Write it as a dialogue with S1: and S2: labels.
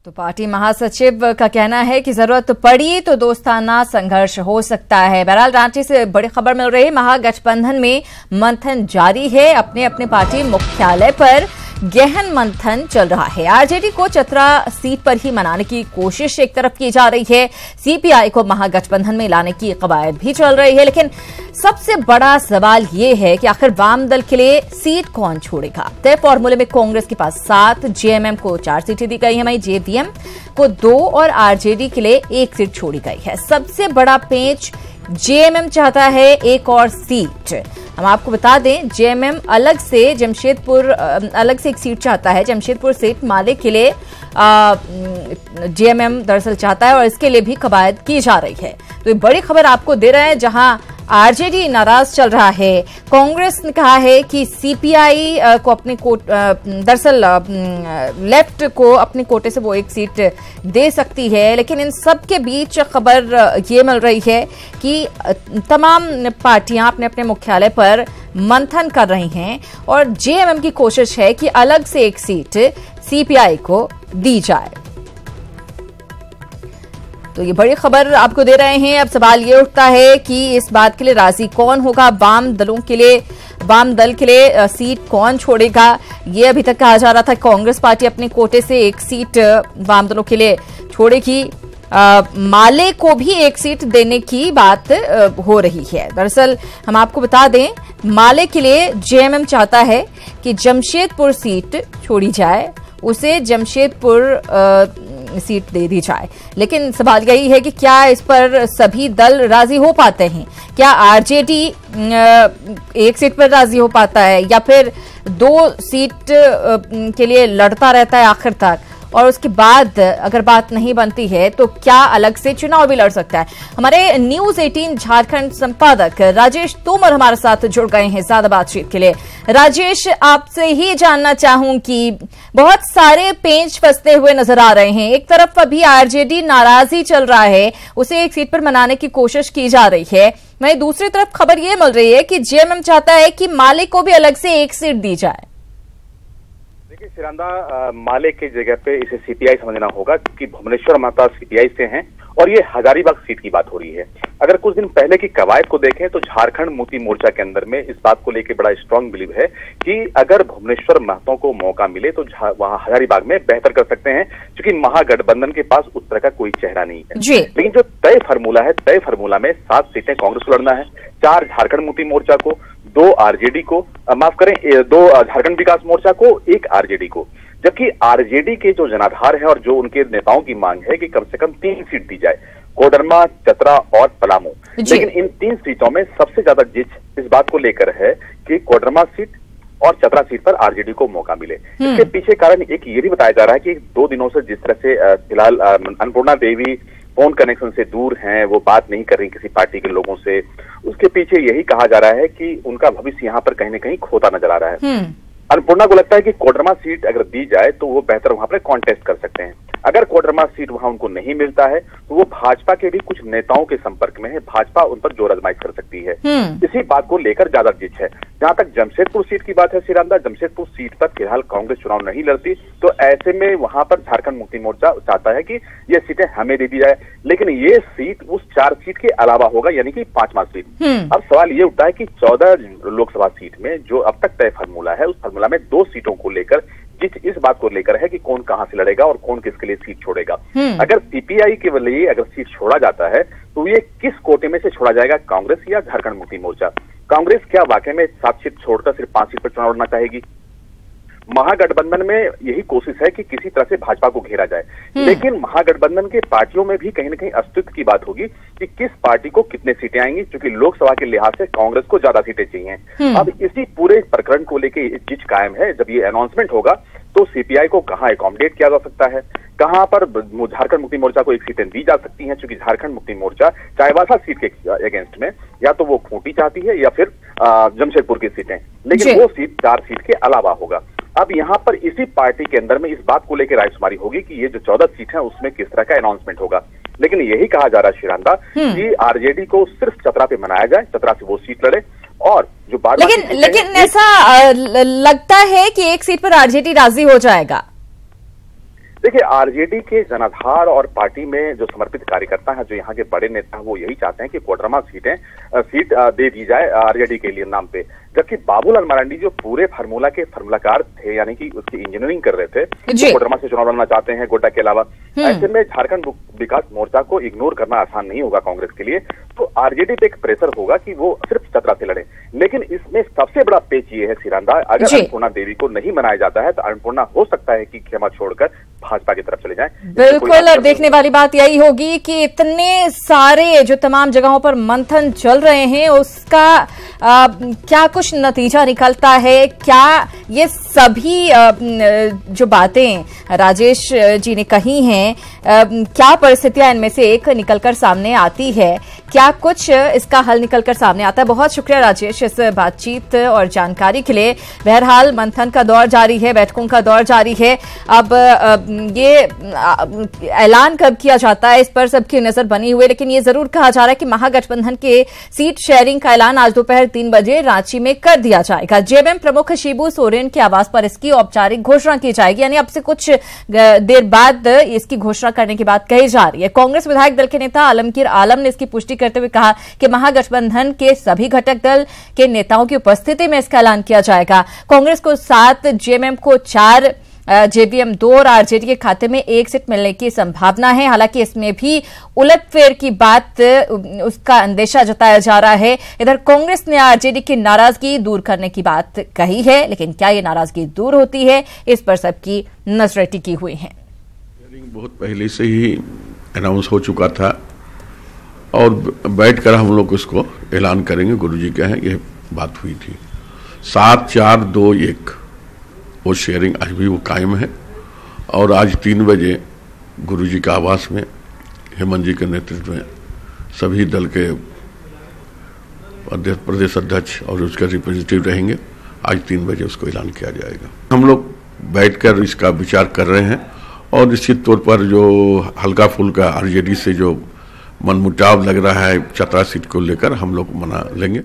S1: तो पार्टी महासचिव का कहना है कि जरूरत पड़ी तो दोस्ताना संघर्ष हो सकता है। बहरहाल रांची से बड़ी खबर मिल रही है, महागठबंधन में मंथन जारी है। अपने अपने पार्टी मुख्यालय पर गहन मंथन चल रहा है। आरजेडी को चतरा सीट पर ही मनाने की कोशिश एक तरफ की जा रही है, सीपीआई को महागठबंधन में लाने की कवायद भी चल रही है। लेकिन सबसे बड़ा सवाल ये है कि आखिर वाम दल के लिए सीट कौन छोड़ेगा। तय फॉर्मूले में कांग्रेस के पास 7, जेएमएम को 4 सीटें दी गई हैं, वहीं जेवीएम को 2 और आरजेडी के लिए 1 सीट छोड़ी गई है। सबसे बड़ा पेंच जेएमएम चाहता है 1 और सीट। हम आपको बता दें, जेएमएम अलग से एक सीट चाहता है। जमशेदपुर सीट माले के लिए जेएमएम दरअसल चाहता है और इसके लिए भी कवायद की जा रही है। तो ये बड़ी खबर आपको दे रहे हैं, जहां आरजेडी नाराज चल रहा है। कांग्रेस ने कहा है कि सीपीआई को अपने दरअसल लेफ्ट को अपने कोटे से वो 1 सीट दे सकती है। लेकिन इन सब के बीच खबर ये मिल रही है कि तमाम पार्टियां अपने अपने मुख्यालय पर मंथन कर रही हैं और जेएमएम की कोशिश है कि अलग से 1 सीट सीपीआई को दी जाए। तो ये बड़ी खबर आपको दे रहे हैं। अब सवाल ये उठता है कि इस बात के लिए राजी कौन होगा। वाम दल के लिए सीट कौन छोड़ेगा। ये अभी तक कहा जा रहा था कांग्रेस पार्टी अपने कोटे से 1 सीट वाम दलों के लिए छोड़ेगी। माले को भी 1 सीट देने की बात हो रही है। दरअसल हम आपको बता दें, माले के लिए जेएमएम चाहता है कि जमशेदपुर सीट छोड़ी जाए, उसे जमशेदपुर सीट दे दी जाए। लेकिन सवाल यही है कि क्या इस पर सभी दल राजी हो पाते हैं। क्या आरजेडी 1 सीट पर राजी हो पाता है या फिर 2 सीट के लिए लड़ता रहता है आखिर तक, और उसके बाद अगर बात नहीं बनती है तो क्या अलग से चुनाव भी लड़ सकता है। हमारे न्यूज 18 झारखंड संपादक राजेश तोमर हमारे साथ जुड़ गए हैं ज्यादा बातचीत के लिए। राजेश, आपसे ही जानना चाहूं कि बहुत सारे पेंच फंसते हुए नजर आ रहे हैं। एक तरफ अभी आरजेडी नाराजी चल रहा है, उसे 1 सीट पर मनाने की कोशिश की जा रही है, वहीं दूसरी तरफ खबर यह मिल रही है कि जेएमएम चाहता है कि माले को भी अलग से 1 सीट दी जाए।
S2: देखिए शिरांदा, माले की जगह पे इसे सीपीआई समझना होगा क्योंकि भुवनेश्वर महता सीपीआई से हैं और ये हजारीबाग सीट की बात हो रही है। अगर कुछ दिन पहले की कवायद को देखें तो झारखंड मुक्ति मोर्चा के अंदर में इस बात को लेकर बड़ा स्ट्रांग बिलीव है कि अगर भुवनेश्वर महतो को मौका मिले तो वहां हजारीबाग में बेहतर कर सकते हैं, क्योंकि महागठबंधन के पास उस तरह का कोई चेहरा नहीं है। लेकिन जो तय फार्मूला है, तय फार्मूला में 7 सीटें कांग्रेस को लड़ना है, 4 झारखंड मुक्ति मोर्चा को, 2 आरजेडी को, माफ करें 2 झारखंड विकास मोर्चा को, 1 आरजेडी को। जबकि आरजेडी के जो जनाधार है और जो उनके नेताओं की मांग है कि कम से कम 3 सीट दी जाए, कोडरमा, चतरा और पलामू। लेकिन इन 3 सीटों में सबसे ज्यादा जिद इस बात को लेकर है कि कोडरमा सीट और चतरा सीट पर आरजेडी को मौका मिले। इसके पीछे कारण एक ये भी बताया जा रहा है कि 2 दिनों से जिस तरह से फिलहाल अन्नपूर्णा देवी फोन कनेक्शन से दूर हैं, वो बात नहीं कर रही किसी पार्टी के लोगों से, उसके पीछे यही कहा जा रहा है कि उनका भविष्य यहाँ पर कहीं न कहीं खोता नजर आ रहा है। अन्नपूर्णा को लगता है कि कोडरमा सीट अगर दी जाए तो वो बेहतर वहां पर कॉन्टेस्ट कर सकते हैं। अगर कोडरमा सीट वहां उनको नहीं मिलता है तो वो भाजपा के भी कुछ नेताओं के संपर्क में है, भाजपा उन पर जोर आजमाइश कर सकती है। इसी बात को लेकर ज्यादा जिद है। जहां तक जमशेदपुर सीट की बात है शिरांदा, जमशेदपुर सीट पर फिलहाल कांग्रेस चुनाव नहीं लड़ती, तो ऐसे में वहां पर झारखंड मुक्ति मोर्चा चाहता है कि ये सीटें हमें दे दी जाए। लेकिन ये सीट उस 4 सीट के अलावा होगा, यानी कि 5वां सीट। अब सवाल ये उठता है कि 14 लोकसभा सीट में जो अब तक तय फार्मूला है, उस फार्मूला में 2 सीटों को लेकर इस बात को लेकर है कि कौन कहां से लड़ेगा और कौन किसके लिए सीट छोड़ेगा। अगर सीपीआई के लिए अगर सीट छोड़ा जाता है तो ये किस कोटे में से छोड़ा जाएगा, कांग्रेस या झारखंड मुक्ति मोर्चा। कांग्रेस क्या वाकई में 7 सीट छोड़कर सिर्फ 5 सीट पर चुनाव लड़ना चाहेगी? महागठबंधन में यही कोशिश है कि किसी तरह से भाजपा को घेरा जाए, लेकिन महागठबंधन के पार्टियों में भी कहीं न कहीं अस्तित्व की बात होगी कि किस पार्टी को कितने सीटें आएंगी, क्योंकि लोकसभा के लिहाज से कांग्रेस को ज्यादा सीटें चाहिए। अब इसी पूरे प्रकरण को लेकर जिज कायम है। जब ये अनाउंसमेंट होगा तो सीपीआई को कहां एकोमोडेट किया जा सकता है, कहां पर झारखंड मुक्ति मोर्चा को 1 सीटें दी जा सकती हैं, क्योंकि झारखंड मुक्ति मोर्चा चाईबासा सीट के अगेंस्ट में या तो वो खूंटी चाहती है या फिर जमशेदपुर की सीटें, लेकिन वो सीट 4 सीट के अलावा होगा। अब यहाँ पर इसी पार्टी के अंदर में इस बात को लेकर रायशुमारी होगी कि ये जो 14 सीट है उसमें किस तरह का अनाउंसमेंट होगा। लेकिन यही कहा जा रहा है शिरांदा कि आरजेडी को सिर्फ चतरा पे मनाया जाए, चतरा से वो सीट लड़े, और जो बाद
S1: लेकिन ऐसा लगता है कि 1 सीट पर आरजेडी राजी हो जाएगा।
S2: देखिए, आरजेडी के जनाधार और पार्टी में जो समर्पित कार्यकर्ता हैं, जो यहाँ के बड़े नेता हैं, वो यही चाहते हैं कि कोडरमा सीट दे दी जाए आरजेडी के लिए नाम पे। जबकि बाबूलाल मरांडी जो पूरे फार्मूलाकार थे, यानी कि उसकी इंजीनियरिंग कर रहे थे, तो कोडरमा से चुनाव लड़ना चाहते हैं गोड्डा के अलावा। ऐसे में झारखंड विकास मोर्चा को इग्नोर करना आसान नहीं होगा कांग्रेस के लिए। तो आरजेडी पे एक प्रेशर होगा कि वो सिर्फ चतरा से लड़े। लेकिन इसमें सबसे बड़ा पेच ये है सिरंदा, अगर अन्नपूर्णा देवी को नहीं मनाया जाता है तो अन्नपूर्णा हो सकता है कि खेमा छोड़कर भाजपा की तरफ चले जाएं।
S1: बिल्कुल, और देखने वाली बात यही होगी कि इतने सारे जो तमाम जगहों पर मंथन चल रहे हैं, उसका क्या कुछ नतीजा निकलता है। क्या ये सभी जो बातें राजेश जी ने कही हैं, क्या परिस्थितियां इनमें से एक निकलकर सामने आती है, क्या कुछ इसका हल निकलकर सामने आता है। बहुत शुक्रिया राजेश इस बातचीत और जानकारी के लिए। बहरहाल मंथन का दौर जारी है, बैठकों का दौर जारी है। अब ये ऐलान कब किया जाता है, इस पर सबकी नजर बनी हुई है। लेकिन ये जरूर कहा जा रहा है कि महागठबंधन के सीट शेयरिंग का ऐलान आज दोपहर 3 बजे रांची में कर दिया जाएगा। जेएमएम प्रमुख शिबू सोरेन के आवास पर इसकी औपचारिक घोषणा की जाएगी, यानी अब से कुछ देर बाद इसकी घोषणा करने की बात कही जा रही है। कांग्रेस विधायक दल के नेता आलमगीर आलम ने इसकी पुष्टि करते हुए कहा कि महागठबंधन के सभी घटक दल के नेताओं की उपस्थिति में इसका ऐलान किया जाएगा। कांग्रेस को 7, जेएमएम को 4, जेवीएम 2 और आरजेडी के खाते में 1 सीट मिलने की संभावना है। हालांकि इसमें भी उलटफेर की बात, उसका अंदेशा जताया जा रहा है। इधर कांग्रेस ने आरजेडी की नाराजगी दूर करने की बात कही है, लेकिन क्या ये नाराजगी दूर होती है, इस पर सबकी नजरें टिकी हुई हैं।
S3: बहुत पहले से ही अनाउंस हो चुका था और बैठकर हम लोग इसको ऐलान करेंगे, गुरुजी का है, यह बात हुई थी। 7, 4, 2, 1 वो शेयरिंग आज भी वो कायम है। और आज 3 बजे गुरुजी का आवास में हेमंत जी के नेतृत्व में सभी दल के प्रदेश अध्यक्ष और उसके रिप्रेजेंटेटिव रहेंगे। आज 3 बजे उसको ऐलान किया जाएगा। हम लोग बैठकर इसका विचार कर रहे हैं और निश्चित तौर पर जो हल्का फुल्का आरजेडी से जो मनमुटाव लग रहा है चतरा सीट को लेकर, हम लोग मना लेंगे।